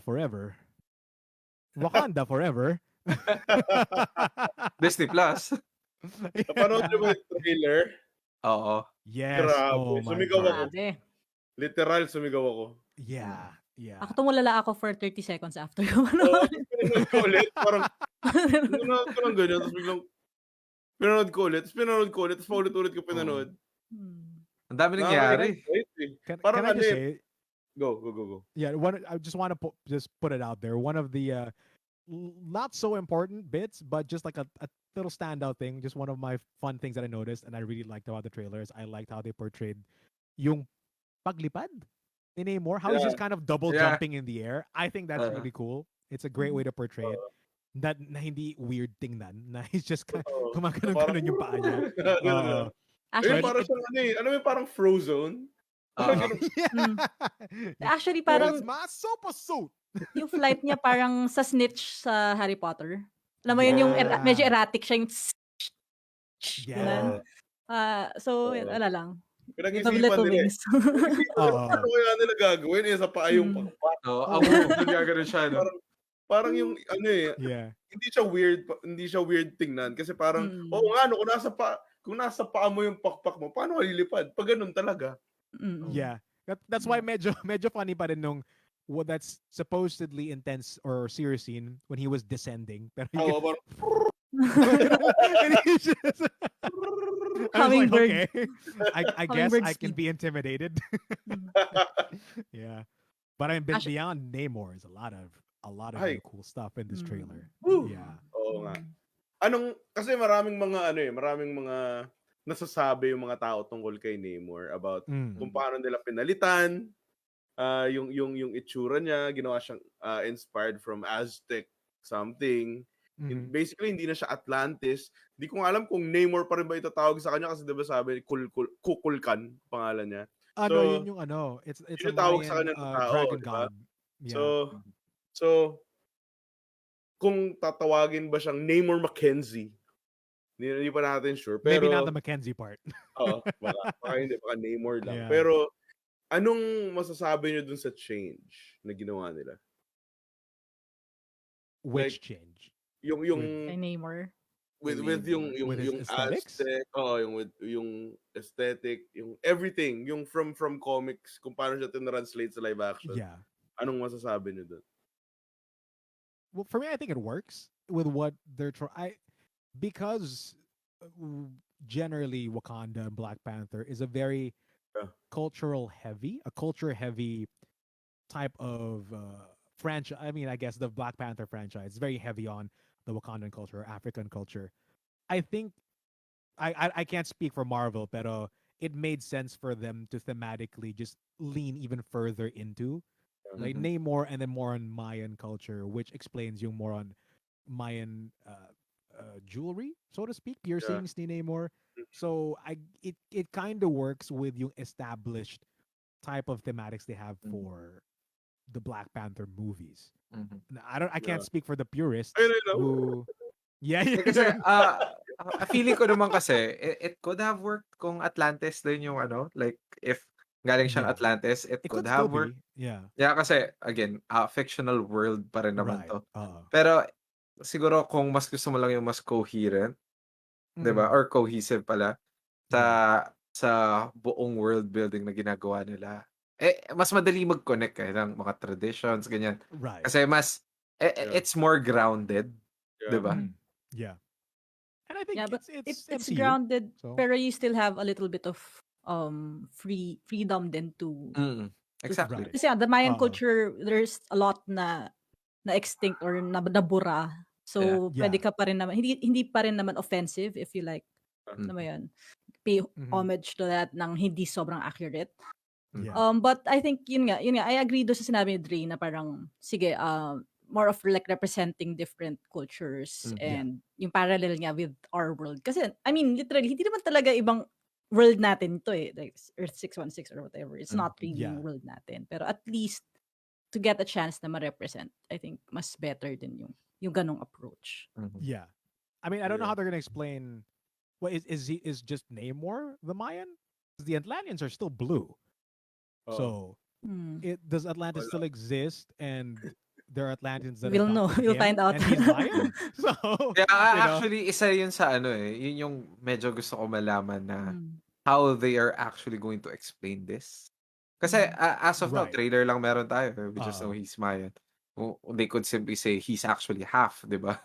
forever. Wakanda forever. Disney Plus. Napanood niyo ba yung trailer? Oo. Yes. Grabe. Oh my Sumigaw ako. god. Grabe. Literal, sumigaw ako. Yeah. Yeah. Ako tumulala ako for 30 seconds after ko. Oo, tapos pinanood ko ulit. Parang, pinanood ko lang ganyan. Tapos biglang, pinanood ko ulit. Tapos paulit-ulit ko pinanood. Ang dami nangyari. Parang can I ano just eh. say, Go. yeah, I just want to just put it out there. One of the not so important bits, but just like a little standout thing. Just one of my fun things that I noticed and I really liked about the trailers. I liked how they portrayed yung paglipad in Namor. How he's just kind of double jumping in the air. I think that's really cool. It's a great way to portray it. That na hindi weird tingnan. Na he's just gumagano yung paa niya. Actually, parang siyang ano eh. Alam mo yung parang Frozone? Actually, parang It's my super suit. yung flight niya parang sa Snitch sa Harry Potter. Alam mo yun yung medyo erratic siya yung Yeah. so, wala lang. Pinag-isipan Little nila eh. wings. Ano kaya nila gagawin? Eh, sa paa yung pakpak. Ang gagawin siya. No? Parang yung ano eh. Yeah. Hindi siya weird tingnan. Kasi parang, oo nga, no, kung nasa paa mo yung pakpak mo, paano ka lilipad? Pag ganun talaga. Yeah. That's why medyo funny pa rin nung that's supposedly intense or serious scene when he was descending. Pero and he's just, I was like, okay. I guess I can be intimidated. Yeah. But I'm beyond Namor is a lot of really cool stuff in this trailer. Yeah. Oo nga. Kasi maraming mga nasasabi yung mga tao tungkol kay Namor about kung paano nila pinalitan, yung itsura niya, ginawa siyang inspired from Aztec something. Basically, hindi na siya Atlantis. Hindi ko alam kung Namor pa rin ba itatawag sa kanya kasi diba sabi, Kukulkan, pangalan niya. Yun yung it's a Mayan, sa kanya dragon diba? god. Yeah. So, kung tatawagin ba siyang Namor Mackenzie, hindi pa natin sure. Pero, maybe not the Mackenzie part. baka hindi, baka Namor lang. Yeah. Pero, anong masasabi niyo dun sa change na ginawa nila? Which change? Yung Kay Namor. with yung aesthetics? Aztec, yung aesthetic, yung everything, yung from comics, kung paano siya tinranslate sa live action. Yeah. Anong masasabi niyo dun? Well, for me, I think it works with what they're because generally Wakanda and Black Panther is a very culture heavy type of franchise. I mean, I guess the Black Panther franchise is very heavy on the Wakandan culture, African culture. I think I can't speak for Marvel, pero it made sense for them to thematically just lean even further into like Namor and then more on Mayan culture, which explains yung more on Mayan jewelry, so to speak, piercings ni Namor. So it kind of works with yung established type of thematics they have for the Black Panther movies. I can't speak for the purists who Kasi feeling ko naman kasi it could have worked kung Atlantis din yung like if galing siyang Atlantis, it could have worked. Yeah, kasi again, fictional world pa rin naman right. to. Pero siguro kung mas gusto mo lang yung mas coherent, 'di ba? Or cohesive pala sa buong world building na ginagawa nila. Mas madali mag-connect ng mga traditions, ganyan. Right. Kasi mas it's more grounded, 'di ba? Yeah. And I think it's MCU, grounded, so. pero you still have a little bit of freedom then to exactly. Kasi the Mayan culture, there's a lot na extinct or nabura. So pwede ka pa rin naman, hindi pa rin naman offensive if you like, ano mo yun, pay homage to that nang hindi sobrang accurate. But I think yun nga, I agree doon sa sinabi ni Dre na parang sige, more of like representing different cultures and yung parallel nga with our world. Kasi I mean literally hindi naman talaga ibang world natin to like Earth 616 or whatever. It's not really yung world natin. Pero at least to get a chance na ma-represent, I think mas better din yung ganong approach. Yeah. I mean, I don't know how they're going to explain is just Namor the Mayan? The Atlanteans are still blue. So, does Atlantis still exist? And there are Atlanteans that We'll know. adopted We'll him find out. and he's Mayan. So, Yeah, you know, actually, isa yun sa ano eh. Yun yung medyo gusto ko malaman na Mm. how they are actually going to explain this. Kasi as of now, right. trailer lang meron tayo. We just know Uh, he's Mayan. They could simply say he's actually half, di ba?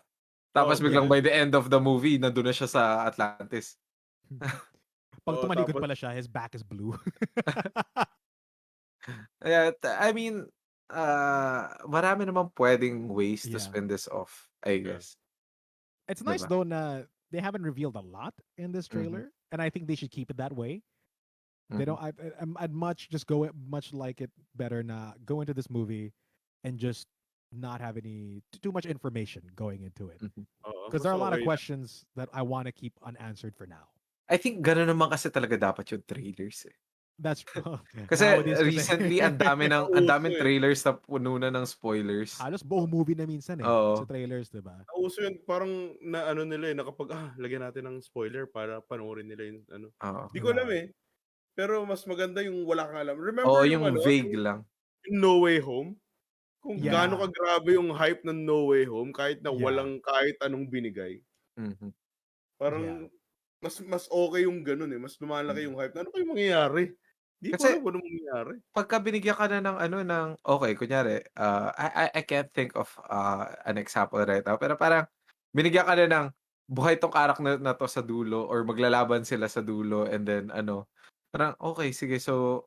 Tapos Pwede. biglang by the end of the movie, nandun na siya sa Atlantis. pag tumalikod Tapos, pala siya, his back is blue. Yeah, I mean, marami naman pwedeng ways to Yeah. spin this off, I Yeah. guess. It's Di nice ba? though na they haven't revealed a lot in this Mhm. trailer, and I think they should keep it that way. They Mhm. don't. I'd much just go much like it better na go into this movie and just not have any too much information going into it, Mhm. because mas there are a lot of okay lang. questions that I want to keep unanswered for now. I think gano'n naman kasi talaga dapat yung trailers eh. That's true. Kasi Nowadays kasi recently ang Nauso daming eh. trailers na puno na ng spoilers. halos buong movie na minsan sa Oo. trailers, diba? Nauso yun, parang na ano nila na kapag, lagyan natin ng spoiler para panoorin nila yung ano. Oo. Di ko alam Right. Pero mas maganda yung wala kang alam. Remember Oo, yung yung vague lang. yung No Way Home? Kung Yeah. gaano kagrabe yung hype ng No Way Home kahit na Yeah. walang kahit anong binigay. Mhm. Parang mas okay yung ganun eh. Mas lumalaki yung hype. Ano kayong mangyayari? Di ko Kasi alam kung ano mangyayari. pagka binigyan ka na ng ano ng okay, kunyari, I can't think of an example right now, pero parang binigyan ka na ng buhay tong karakter na to sa dulo or maglalaban sila sa dulo and then ano, parang okay, sige, so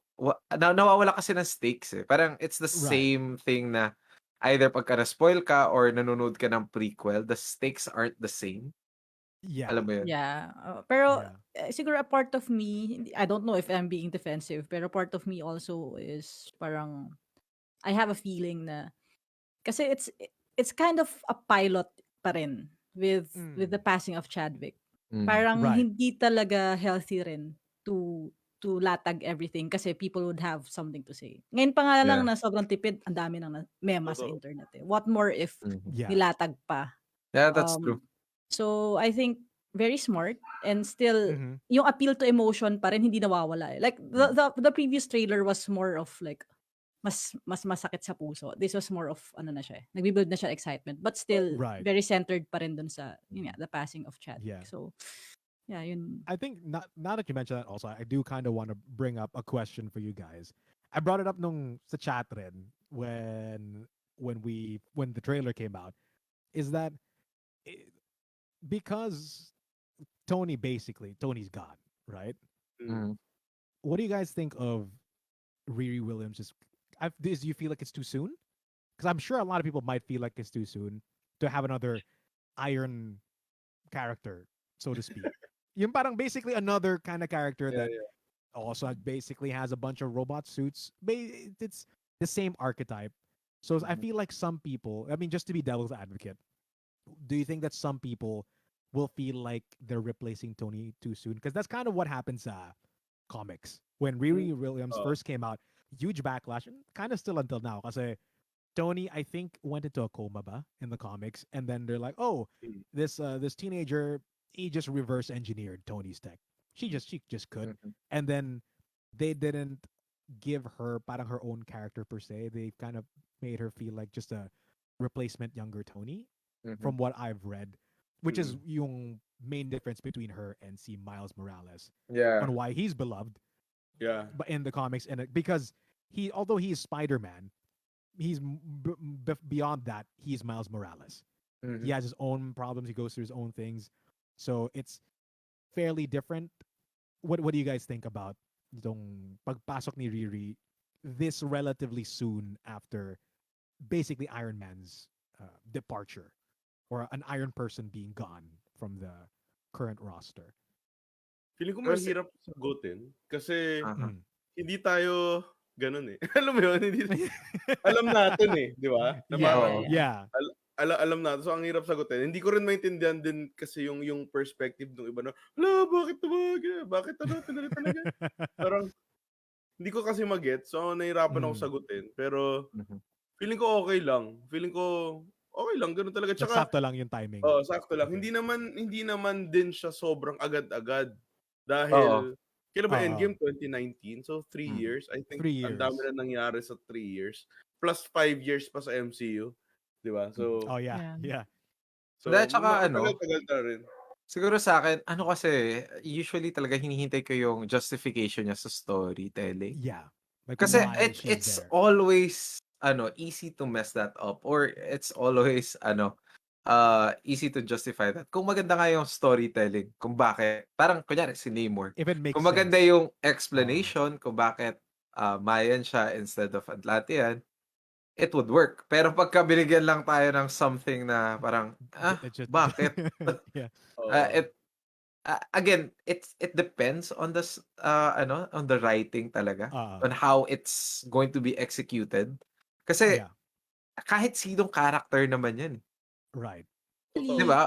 nawawala kasi ng stakes eh. Parang it's the Right. same thing na either pagka na-spoil ka or nanonood ka ng prequel, the stakes aren't the same. Yeah. Alam mo yun? Yeah. Pero Yeah. siguro a part of me, I don't know if I'm being defensive, pero part of me also is parang I have a feeling na kasi it's kind of a pilot pa rin with the passing of Chadwick. Parang Right. hindi talaga healthy rin to latag everything kasi people would have something to say. Ngayon pa nga lang Yeah. na sobrang tipid, ang dami ng mema sa Totoo. internet eh. What more if Mhm. Yeah. nilatag pa? Yeah, that's true. So I think very smart and still Mhm. yung appeal to emotion pa rin hindi nawawala eh. Like the previous trailer was more of like mas masakit sa puso. This was more of ano na siya eh. Nagbi-build na siya excitement but still Right. very centered pa rin dun sa yun nga, the passing of Yeah. Chadwick. So yeah, yun. I think now that you mention that also, I do kind of want to bring up a question for you guys. I brought it up nung sa chat rin when the trailer came out, is that because Tony's God, right? Mhm. What do you guys think of Riri Williams? Do you feel like it's too soon? Because I'm sure a lot of people might feel like it's too soon to have another iron character, so to speak. Yung parang basically another kind of character that also basically has a bunch of robot suits. It's the same archetype. So I feel like some people, I mean, just to be devil's advocate, do you think that some people will feel like they're replacing Tony too soon? Because that's kind of what happens comics. When Riri Williams first came out, huge backlash, and kind of still until now. Because Tony, I think, went into a coma in the comics, and then they're like, "Oh, this teenager, he just reverse engineered Tony's tech. She just could," and then they didn't give her parang her own character per se. They kind of made her feel like just a replacement younger Tony, from what I've read, which is yung main difference between her and si Miles Morales Yeah. on why he's beloved. Yeah. But in the comics, and because although he's Spider-Man, he's beyond that. He's Miles Morales. He has his own problems. He goes through his own things. So it's fairly different. What do you guys think about itong pagpasok ni Riri this relatively soon after basically Iron Man's departure, or an Iron person being gone from the current roster? Feeling ko Kasi- mahirap sagutin kasi Aha. hindi tayo ganun eh. Alam mo yun, alam natin eh, di ba? Na parang Yeah. alam natin. So ang hirap sagutin. Hindi ko rin maintindihan din kasi yung perspective ng iba na, bakit tumawag? Bakit pinalitan na ganyan? Parang hindi ko kasi mag-get. So nahirapan ako sagutin. Pero feeling ko okay lang. Feeling ko okay lang, ganun talaga. Tsaka Sakto lang yung timing. sakto lang. Okay. Hindi naman din siya sobrang agad-agad. Oo. Dahil, kailan ba Endgame? 2019. So, 3 years. I think 3 ang dami years. na nangyari sa 3 years. Plus 5 years pa sa MCU. 'Di ba? So, Oh, yeah. Yeah. Yeah. Hindi, tsaka matagal-tagal na rin. siguro sa'kin, kasi, usually talaga hinihintay ko yung justification niya sa storytelling. Yeah. Like, Kasi why she's it's there. always, easy to mess that up or it's always, easy to justify that. Kung maganda nga yung storytelling, kung bakit, parang kunyari si Namor, If it makes kung maganda sense. yung explanation kung bakit Mayan siya instead of Atlantean, it would work. Pero pagka binigyan lang tayo ng something na parang, It just, bakit? yeah. It again, it depends on on the writing talaga, on how it's going to be executed. Kasi Yeah. kahit sinong character naman 'yan. Right. 'Di Actually, ba?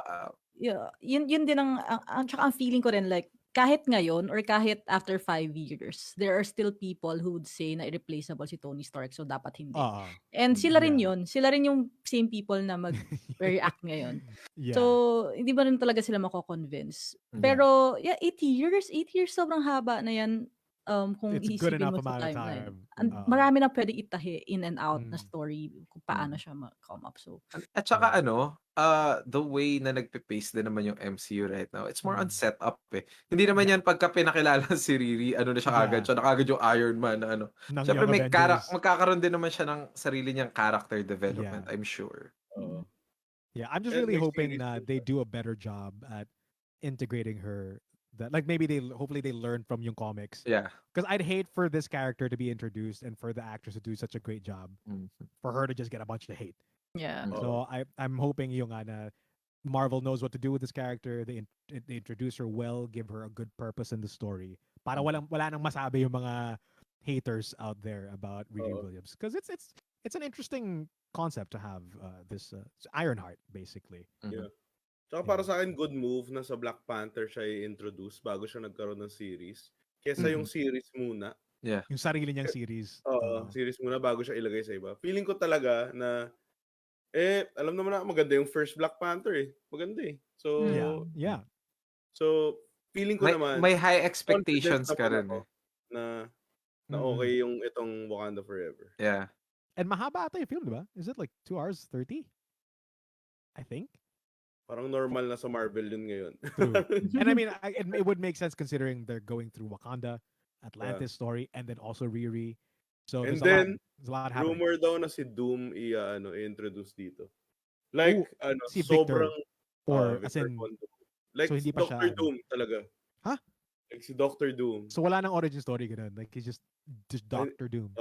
yeah, yun din ang tsaka ang feeling ko rin like kahit ngayon or kahit after 5 years, there are still people who would say na irreplaceable si Tony Stark so dapat hindi. And sila rin Yeah. yun, sila rin yung same people na mag-react ngayon. Yeah. So, hindi ba rin talaga sila mako-convince. Yeah. Pero, yeah, 8 years sobrang haba na yan, kung It's a good iisipin enough mo sa amount of timeline. time. Marami na pwedeng itahi in and out na Mm. story kung paano siya ma-come up. So, At saka Yeah. the way na nagpe-pace din naman yung MCU right now, it's more on Mm. setup eh. Hindi naman Yeah. yan pagka pinakilala si Riri, na siya kagad, Yeah. siya na kagad yung Iron Man na Ng Siyempre Young may Avengers. magkakaroon din naman siya ng sarili niyang character development, Yeah. I'm sure. Yeah, I'm just And really may hoping series na din they siya. do a better job at integrating her. That like maybe hopefully they learn from yung comics. Yeah. Because I'd hate for this character to be introduced and for the actress to do such a great job for her to just get a bunch of hate. yeah. So I'm hoping yung na Marvel knows what to do with this character. They introduce her well, give her a good purpose in the story. Para wala nang masabi yung mga haters out there about Riri Williams. Because it's an interesting concept to have this Ironheart basically. Yeah. Tsaka para sa akin, good move na sa Black Panther siya i-introduce bago siya nagkaroon ng series. Kesa yung series muna. Yeah. Yung sarili niyang series. Series muna bago siya ilagay sa iba. Feeling ko talaga na, alam naman na maganda yung first Black Panther eh. Maganda eh. So, Yeah. So, feeling ko naman, May high confident expectations ka naman rin ako eh. na okay yung itong Wakanda Forever. Yeah. And mahaba ata yung film, diba? Is it like 2 hours 30? I think. Parang normal na sa Marvel yun ngayon. True. And I mean, it would make sense considering they're going through Wakanda, Atlantis story, and then also Riri. So And there's then, a lot happening. rumor daw na si Doom i-introduce dito. Like, si sobrang... Victor. Or as Victor in... Kondo. Like, so hindi pa Dr. siya, Doom talaga. Huh? Like si Dr. Doom. So wala nang origin story ganun. Like he's just Dr. Doom.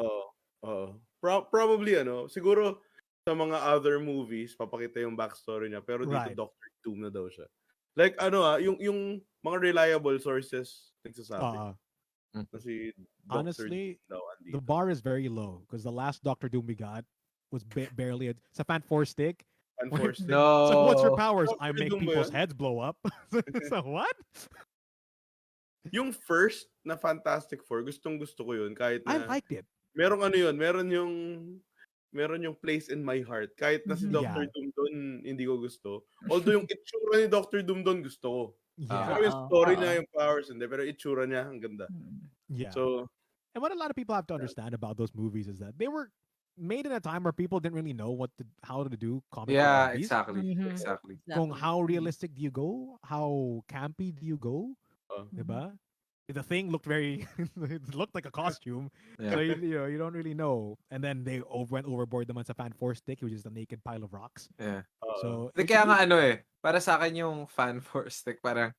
Probably siguro sa mga other movies papakita yung backstory niya pero dito Right. Dr. Doom na daw siya. Like yung mga reliable sources nagsasabi na si Dr. Honestly, Doom daw andito. the bar is very low because the last Dr. Doom we got was barely sa Fan 4 stick. Unfortunately. No. So what's your powers? Dr. I make Doom ba people's yun? heads blow up. So what? Yung first na Fantastic Four, gustong-gusto ko yun kahit I na liked it. meron yung place in my heart. Kahit na si Dr. Doom doon, hindi ko gusto. Although yung itsura ni Dr. Doom doon, gusto ko. Yeah. Pero yung story niya, yung powers, hindi. Pero itsura niya, ang ganda. Yeah. So, and what a lot of people have to understand about those movies is that they were made in a time where people didn't really know how to do comic movies. Exactly. Kung how realistic do you go? How campy do you go? Diba? The Thing looked it looked like a costume. Yeah. So you don't really know. And then they went overboard naman sa Fan 4 stick, which is a naked pile of rocks. Yeah. So Kaya nga para sa akin yung Fan 4 stick parang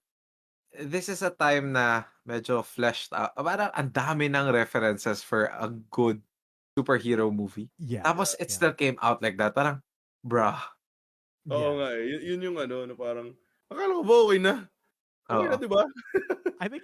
this is a time na medyo fleshed out. Parang ang dami ng references for a good superhero movie. Yeah. Tapos it still came out like that. Parang, bruh. Oo nga eh. Yun yung na parang, akala ko ba okay na? Okay na, diba? I think